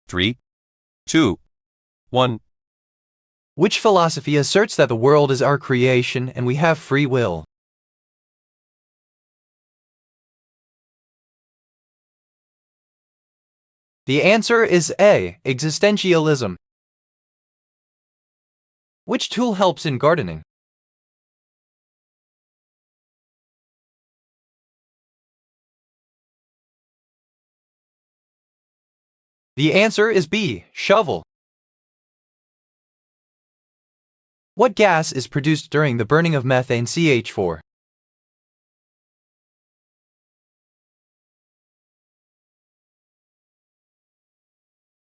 3, 2, 1. Which philosophy asserts that the world is our creation and we have free will? The answer is A. Existentialism. Which tool helps in gardening? The answer is B. Shovel. What gas is produced during the burning of methane CH4?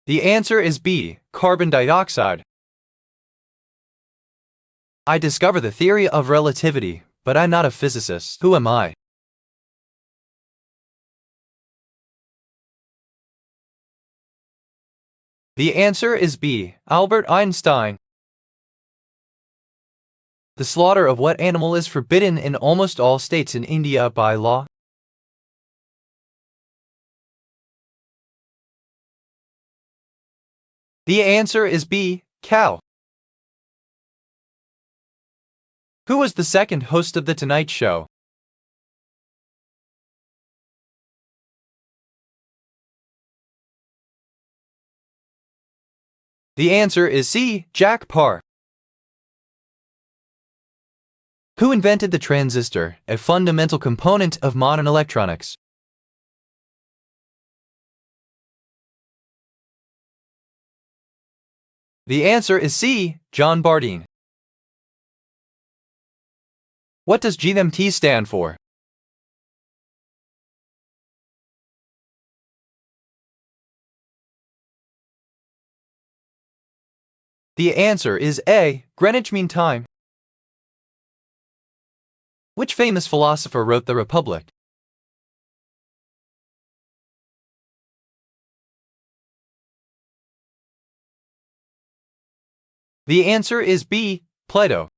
The answer is B. Carbon dioxide. I discover the theory of relativity, but I'm not a physicist. Who am I? The answer is B. Albert Einstein. The slaughter of what animal is forbidden in almost all states in India by law? The answer is B. Cow. Who was the second host of The Tonight Show? The answer is C. Jack Paar. Who invented the transistor, a fundamental component of modern electronics? The answer is C. John Bardeen. What does GMT stand for? The answer is A. Greenwich Mean Time. Which famous philosopher wrote The Republic? The answer is B. Plato.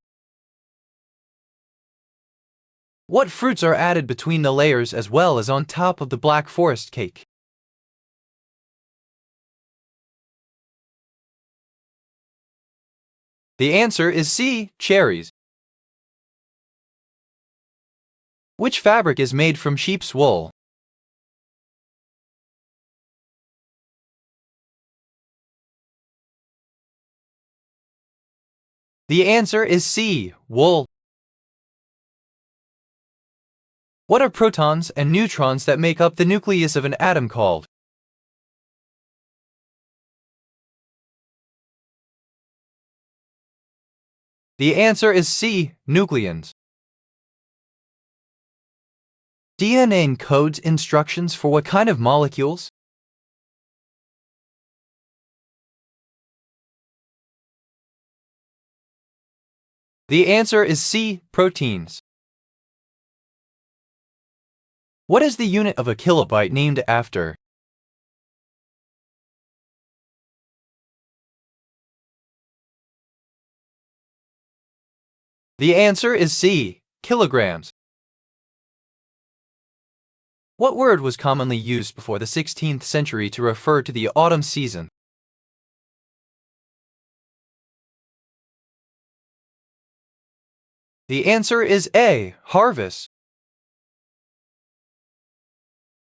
What fruits are added between the layers as well as on top of the Black Forest cake? The answer is C. Cherries. Which fabric is made from sheep's wool? The answer is C. Wool. What are protons and neutrons that make up the nucleus of an atom called? The answer is C. Nucleons. DNA encodes instructions for what kind of molecules? The answer is C. Proteins. What is the unit of a kilobyte named after? The answer is C. Kilograms. What word was commonly used before the 16th century to refer to the autumn season? The answer is A. Harvest.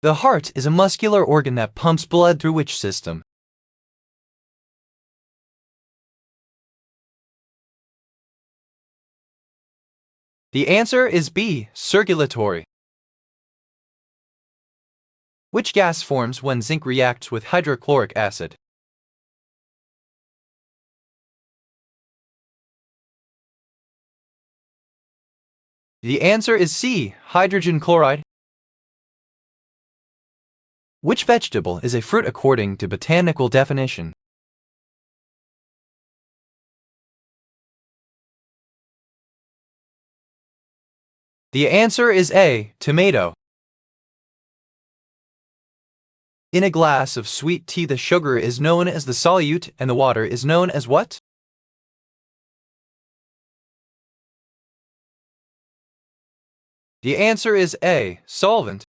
The heart is a muscular organ that pumps blood through which system? The answer is B. Circulatory. Which gas forms when zinc reacts with hydrochloric acid? The answer is C. Hydrogen chloride. Which vegetable is a fruit according to botanical definition? The answer is A. Tomato. In a glass of sweet tea, the sugar is known as the solute and the water is known as what? The answer is A. Solvent.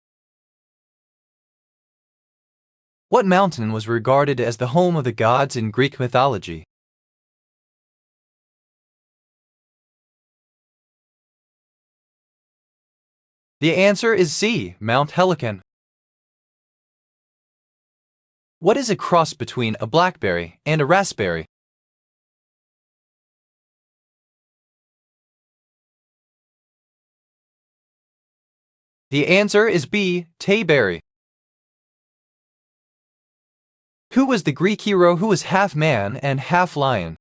What mountain was regarded as the home of the gods in Greek mythology? The answer is C, Mount Helicon. What is a cross between a blackberry and a raspberry? The answer is B, Tayberry. Who was the Greek hero who was half man and half lion?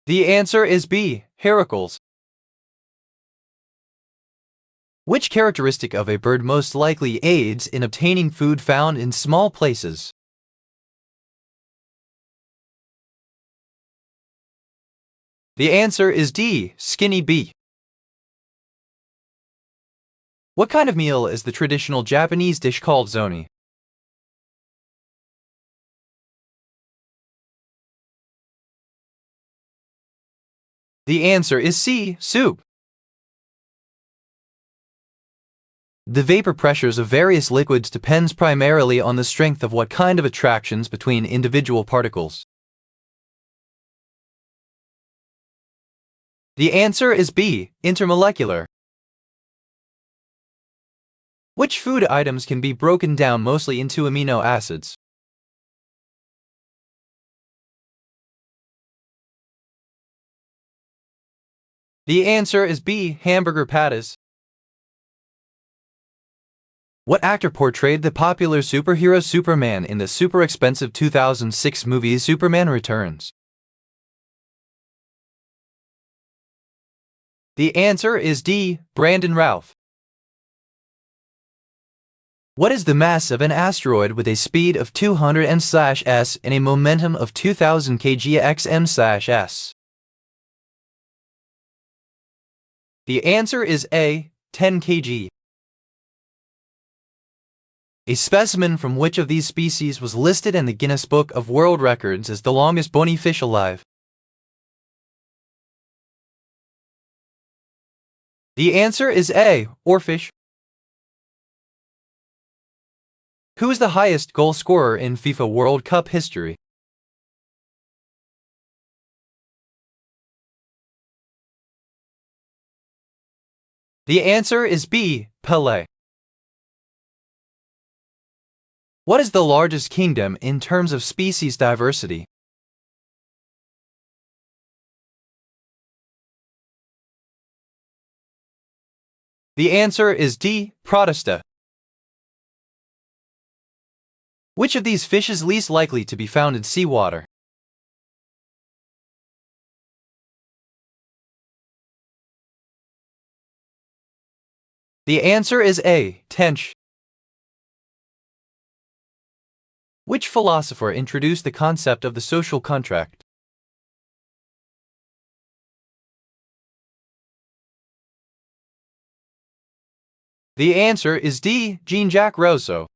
The answer is B, Heracles. Which characteristic of a bird most likely aids in obtaining food found in small places? The answer is D, skinny bee. What kind of meal is the traditional Japanese dish called zoni? The answer is C, soup. The vapor pressures of various liquids depends primarily on the strength of what kind of attractions between individual particles. The answer is B, intermolecular. Which food items can be broken down mostly into amino acids? The answer is B, hamburger patties. What actor portrayed the popular superhero Superman in the super expensive 2006 movie Superman Returns? The answer is D, Brandon Routh. What is the mass of an asteroid with a speed of 200 and a momentum of 2000 kg/m/s? The answer is A, 10 kg. A specimen from which of these species was listed in the Guinness Book of World Records as the longest bony fish alive? The answer is A, oarfish. Who is the highest goal scorer in FIFA World Cup history? The answer is B, Pelé. What is the largest kingdom in terms of species diversity? The answer is D, Protesta. Which of these fish is least likely to be found in seawater? The answer is A, tench. Which philosopher introduced the concept of the social contract? The answer is D, Jean-Jacques Rousseau.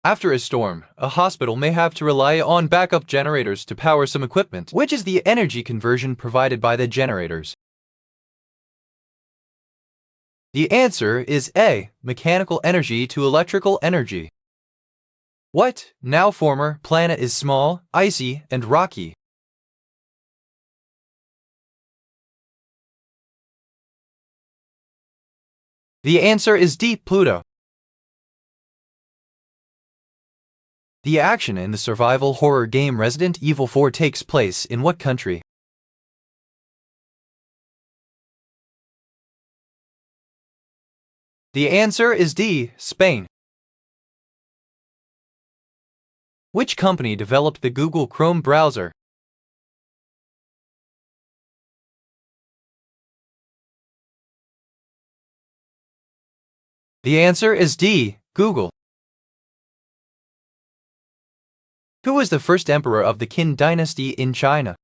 After a storm, a hospital may have to rely on backup generators to power some equipment. Which is the energy conversion provided by the generators? The answer is A, mechanical energy to electrical energy. What now former planet is small, icy, and rocky? The answer is D, Pluto. The action in the survival horror game Resident Evil 4 takes place in what country? The answer is D, Spain. Which company developed the Google Chrome browser? The answer is D, Google. Who was the first emperor of the Qin dynasty in China?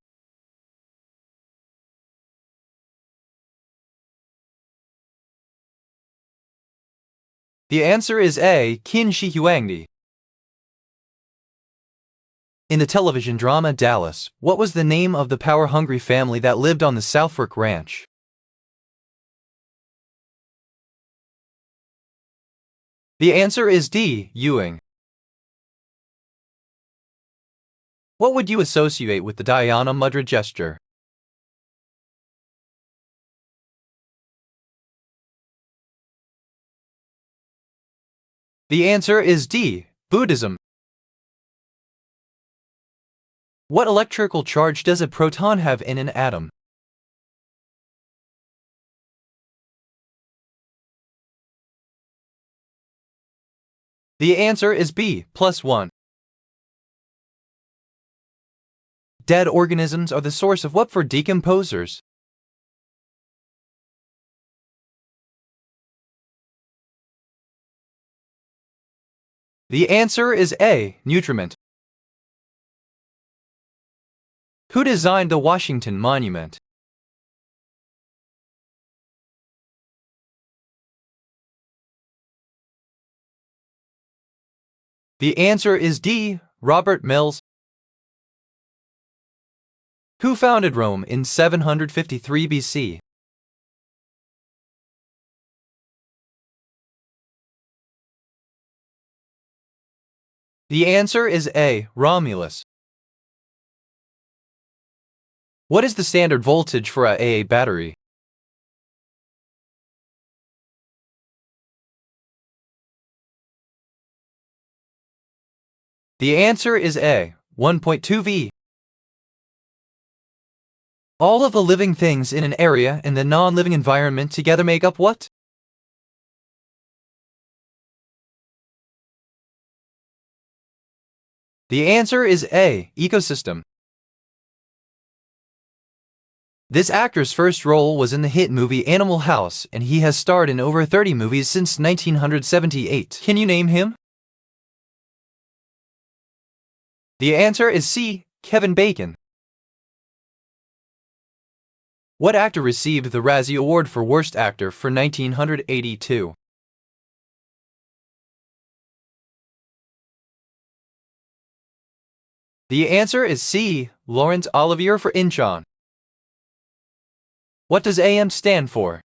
The answer is A, Qin Shi Huangdi. In the television drama Dallas, what was the name of the power-hungry family that lived on the South Fork Ranch? The answer is D. Ewing. What would you associate with the Dhyana Mudra gesture? The answer is D. Buddhism. What electrical charge does a proton have in an atom? The answer is B. +1. Dead organisms are the source of what for decomposers? The answer is A. Nutriment. Who designed the Washington Monument? The answer is D. Robert Mills. Who founded Rome in 753 BC? The answer is A. Romulus. What is the standard voltage for a AA battery? The answer is A. 1.2 V. All of the living things in an area and the non-living environment together make up what? The answer is A. Ecosystem. This actor's first role was in the hit movie Animal House, and he has starred in over 30 movies since 1978. Can you name him? The answer is C. Kevin Bacon. What actor received the Razzie Award for Worst Actor for 1982? The answer is C. Laurence Olivier for Inchon. What does AM stand for?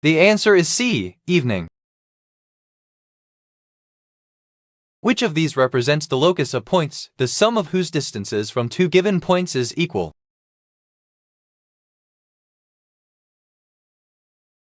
The answer is C. Evening. Which of these represents the locus of points, the sum of whose distances from two given points is equal?